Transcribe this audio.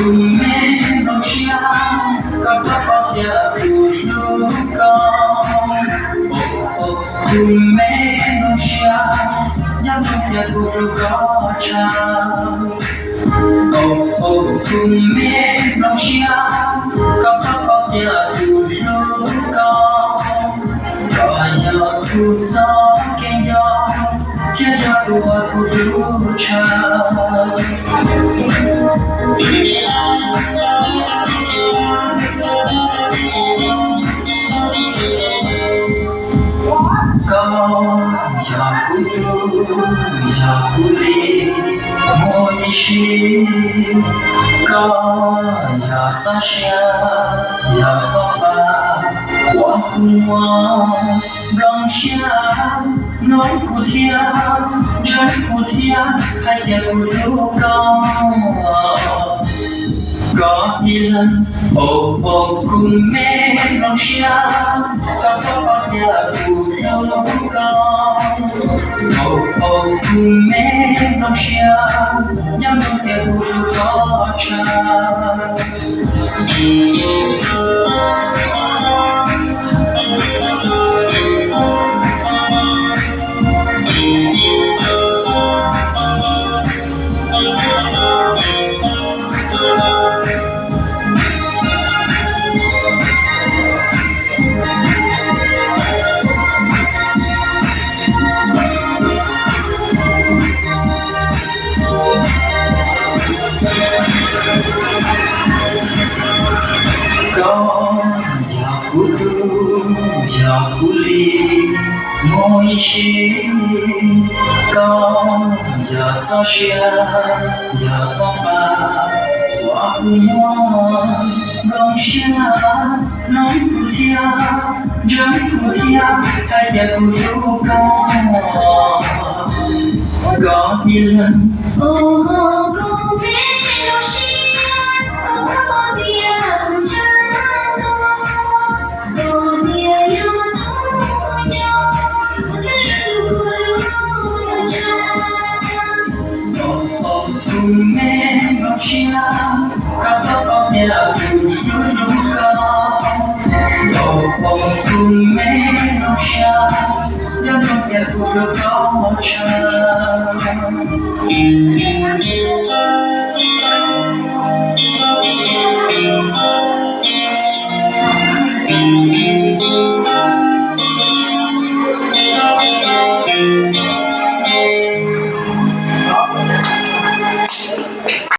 Mẹ non siamo capati a giusto me non siamo già non ti auguro cosa me non siamo capati a giusto rồi giờ tu gió kinh gió chia cho tua tu du cha Già kutu, già kuli, moi shi, già za xia, già za ba, hoa hoa, rong xia, nói cụ thia, trái cụ thia, hay nhà cụ lưu có đi lần ô cùng mẹ non xia có bao giờ cụ lưu ô cùng mẹ non xia nhắm trong kia cụ lưu có cha già kutu, già kuli, moi shi, già za xia, già za ba, hoa hoa, rong xia, nói cụ thia, trái cụ thia, hai nhà cụ lưu có đi lần. Mẹ non xia, cả bao nhà cùng lưu cùng mẹ non xia, trong nhà cùng có một cha.